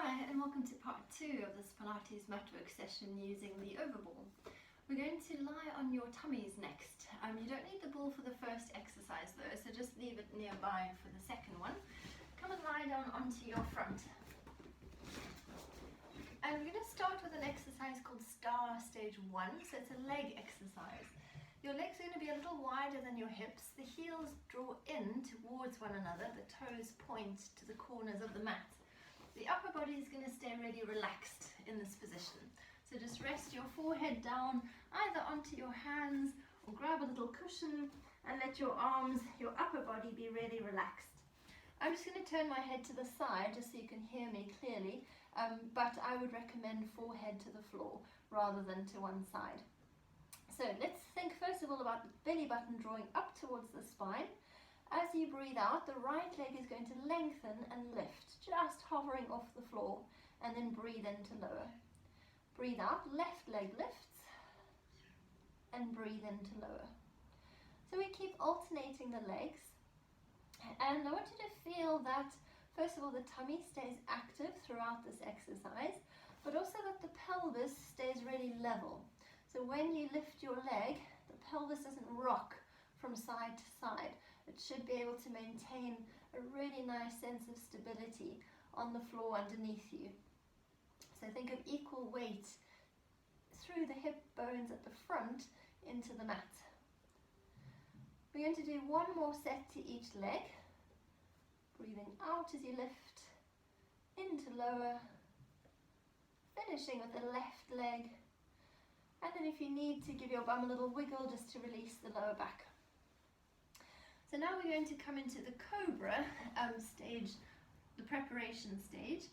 Hi and welcome to part 2 of this Pilates Matwork session using the Overball. We're going to lie on your tummies next. You don't need the ball for the first exercise though, so just leave it nearby for the second one. Come and lie down onto your front. And we're going to start with an exercise called Star Stage 1, so it's a leg exercise. Your legs are going to be a little wider than your hips, the heels draw in towards one another, the toes point to the corners of the mat. The upper body is going to stay really relaxed in this position. So just rest your forehead down either onto your hands or grab a little cushion and let your arms, your upper body be really relaxed. I'm just going to turn my head to the side just so you can hear me clearly, but I would recommend forehead to the floor rather than to one side. So let's think first of all about the belly button drawing up towards the spine. As you breathe out, the right leg is going to lengthen and lift, just hovering off the floor, and then breathe in to lower. Breathe out, left leg lifts, and breathe in to lower. So we keep alternating the legs, and I want you to feel that, first of all, the tummy stays active throughout this exercise, but also that the pelvis stays really level. So when you lift your leg, the pelvis doesn't rock from side to side. It should be able to maintain a really nice sense of stability on the floor underneath you. So think of equal weight through the hip bones at the front into the mat. We're going to do one more set to each leg. Breathing out as you lift, into lower, finishing with the left leg. And then if you need to, give your bum a little wiggle just to release the lower back. So now we're going to come into the Cobra stage, the preparation stage.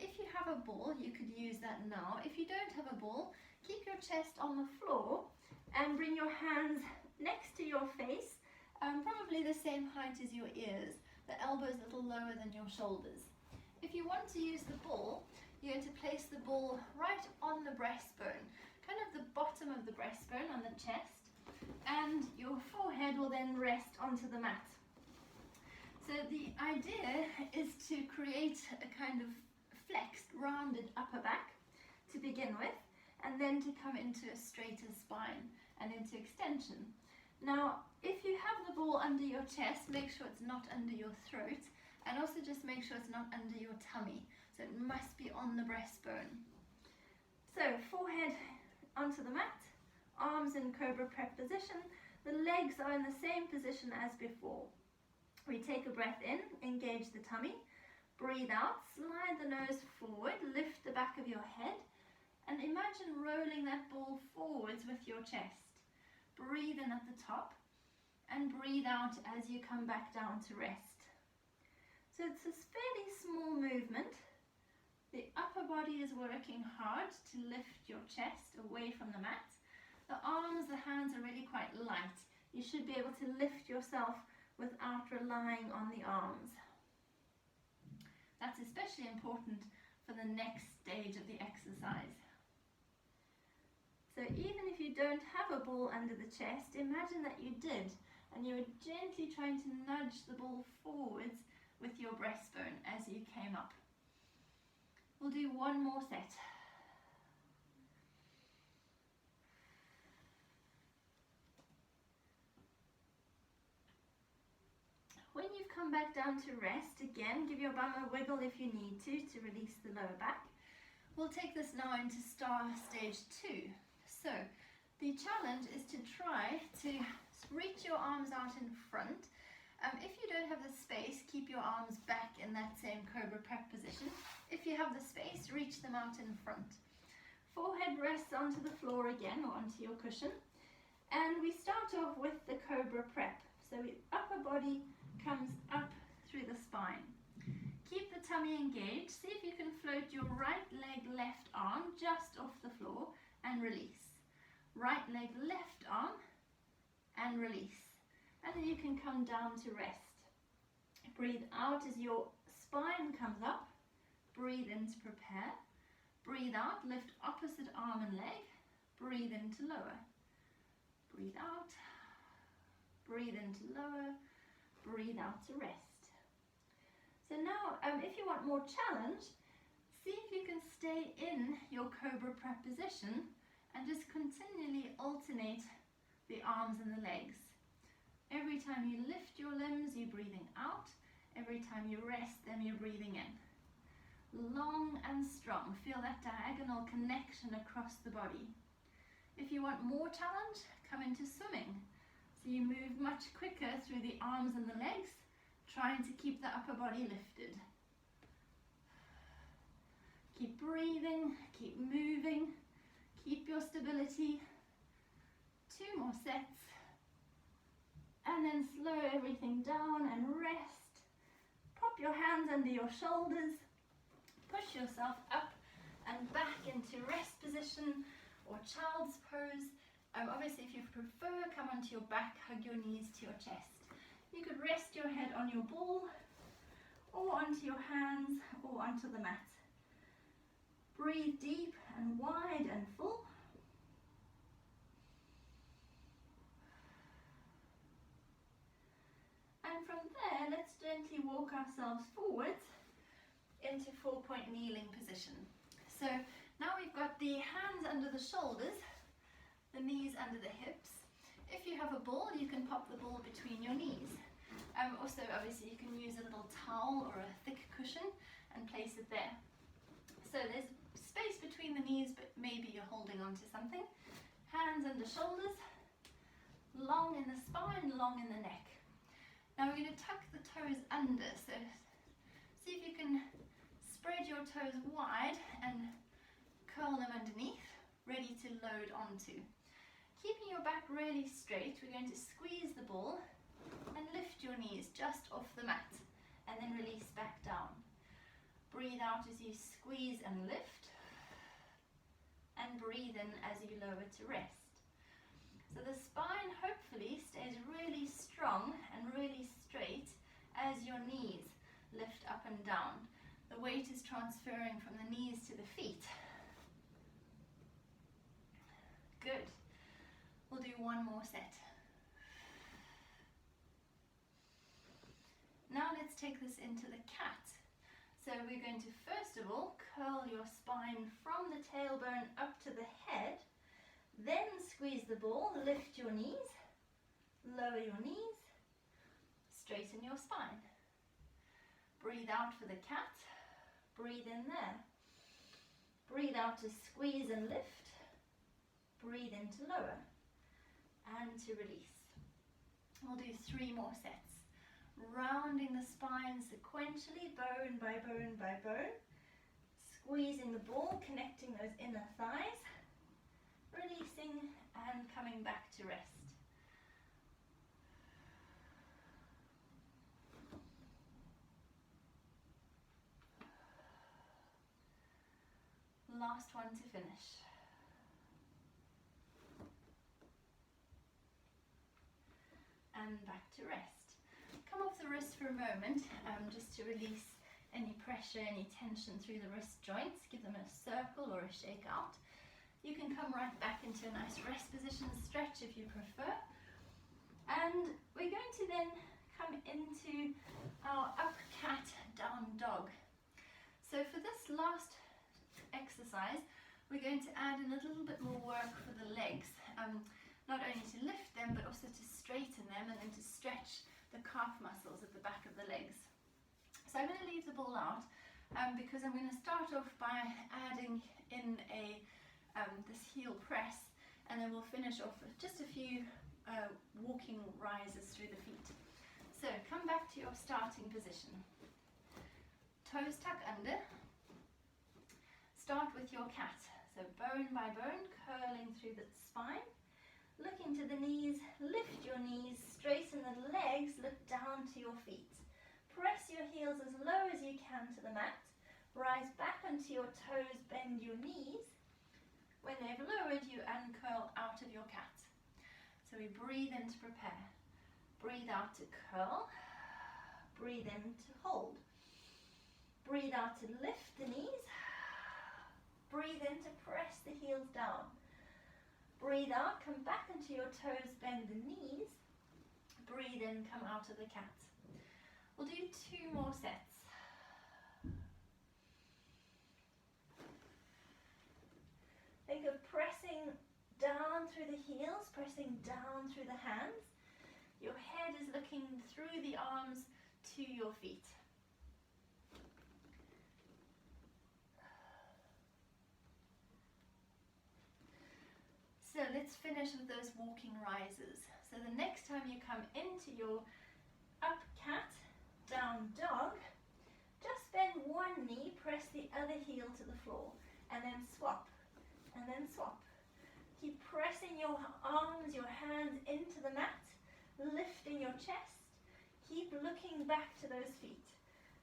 If you have a ball, you could use that now. If you don't have a ball, keep your chest on the floor and bring your hands next to your face, probably the same height as your ears. The elbows a little lower than your shoulders. If you want to use the ball, you're going to place the ball right on the breastbone, kind of the bottom of the breastbone on the chest, and your forehead will then rest onto the mat. So the idea is to create a kind of flexed, rounded upper back to begin with, and then to come into a straighter spine and into extension. Now, if you have the ball under your chest, make sure it's not under your throat, and also just make sure it's not under your tummy. So it must be on the breastbone. So forehead onto the mat, arms in Cobra prep position, the legs are in the same position as before. We take a breath in, engage the tummy, breathe out, slide the nose forward, lift the back of your head, and imagine rolling that ball forwards with your chest. Breathe in at the top, and breathe out as you come back down to rest. So it's a fairly small movement. The upper body is working hard to lift your chest away from the mat. The arms, the hands are really quite light. You should be able to lift yourself without relying on the arms. That's especially important for the next stage of the exercise. So even if you don't have a ball under the chest, imagine that you did, and you were gently trying to nudge the ball forwards with your breastbone as you came up. We'll do one more set. When you've come back down to rest, again, give your bum a wiggle if you need to release the lower back. We'll take this now into Star Stage 2. So, the challenge is to try to reach your arms out in front. If you don't have the space, keep your arms back in that same Cobra prep position. If you have the space, reach them out in front. Forehead rests onto the floor again, or onto your cushion. And we start off with the Cobra prep. So the upper body comes up through the spine. Keep the tummy engaged. See if you can float your right leg, left arm just off the floor and release. Right leg, left arm and release. And then you can come down to rest. Breathe out as your spine comes up. Breathe in to prepare. Breathe out, lift opposite arm and leg. Breathe in to lower. Breathe out. Breathe in to lower. Breathe out to rest. So now, if you want more challenge, See if you can stay in your cobra prep position and just continually alternate the arms and the legs. Every time you lift your limbs, you're breathing out. Every time you rest them, you're breathing in. Long and strong. Feel that diagonal connection across the body. If you want more challenge, come into swimming. So you move much quicker through the arms and the legs, trying to keep the upper body lifted. Keep breathing, keep moving, keep your stability. 2 more sets. And then slow everything down and rest. Pop your hands under your shoulders. Push yourself up and back into rest position or child's pose. Obviously, if you prefer, come onto your back, hug your knees to your chest. You could rest your head on your ball or onto your hands or onto the mat. Breathe deep and wide and full. And from there, let's gently walk ourselves forwards into 4-point kneeling position. So now we've got the hands under the shoulders, the knees under the hips. If you have a ball, you can pop the ball between your knees. Also, obviously, you can use a little towel or a thick cushion and place it there. So there's space between the knees, but maybe you're holding on to something. Hands under shoulders, long in the spine, long in the neck. Now we're going to tuck the toes under, so see if you can spread your toes wide and curl them underneath, ready to load onto. Keeping your back really straight, we're going to squeeze the ball and lift your knees just off the mat and then release back down. Breathe out as you squeeze and lift, and breathe in as you lower to rest. So the spine hopefully stays really strong and really straight as your knees lift up and down. The weight is transferring from the knees to the feet. Good. We'll do 1 more set. Now let's take this into the cat. So we're going to first of all curl your spine from the tailbone up to the head, then squeeze the ball, lift your knees, lower your knees, straighten your spine. Breathe out for the cat, breathe in there. Breathe out to squeeze and lift, breathe in to lower, and to release. We'll do 3 more sets. Rounding the spine sequentially, bone by bone by bone. Squeezing the ball, connecting those inner thighs. Releasing and coming back to rest. Last one to finish. And back to rest. Come off the wrist for a moment, just to release any pressure, any tension through the wrist joints. Give them a circle or a shake out. You can come right back into a nice rest position, stretch if you prefer. And we're going to then come into our up cat, down dog. So for this last exercise, we're going to add in a little bit more work for the legs. Not only to lift them, but also to straighten them and then to stretch the calf muscles at the back of the legs. So I'm going to leave the ball out because I'm going to start off by adding in this heel press, and then we'll finish off with just a few walking rises through the feet. So come back to your starting position. Toes tuck under. Start with your cat. So bone by bone, curling through the spine. Look into the knees, lift your knees, straighten the legs, look down to your feet. Press your heels as low as you can to the mat. Rise back onto your toes, bend your knees. When they've lowered, you uncurl out of your cat. So we breathe in to prepare. Breathe out to curl. Breathe in to hold. Breathe out to lift the knees. Breathe in to press the heels down. Breathe out, come back into your toes, bend the knees. Breathe in, come out of the cat. We'll do 2 more sets. the heels, pressing down through the hands. Your head is looking through the arms to your feet. So let's finish with those walking rises. So the next time you come into your up cat, down dog, just bend one knee, press the other heel to the floor, and then swap, and then swap. Keep pressing your arms, your hands into the mat, lifting your chest. Keep looking back to those feet.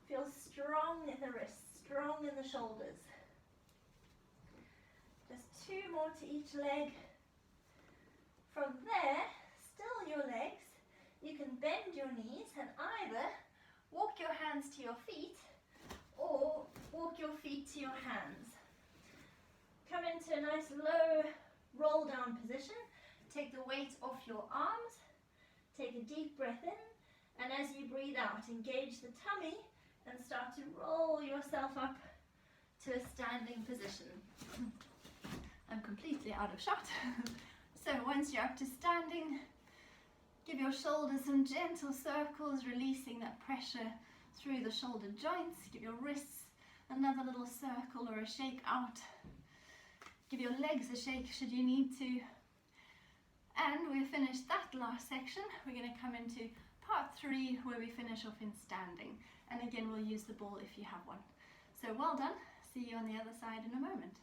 Feel strong in the wrists, strong in the shoulders. Just 2 more to each leg. From there, still your legs, you can bend your knees and either walk your hands to your feet or walk your feet to your hands. Come into a nice low roll down position. Take the weight off your arms. Take a deep breath in, and as you breathe out, engage the tummy and start to roll yourself up to a standing position. I'm completely out of shot. So once you're up to standing, give your shoulders some gentle circles, releasing that pressure through the shoulder joints. Give your wrists another little circle or a shake out. Give your legs a shake should you need to. And we've finished that last section. We're going to come into part 3 where we finish off in standing. And again, we'll use the ball if you have one. So well done. See you on the other side in a moment.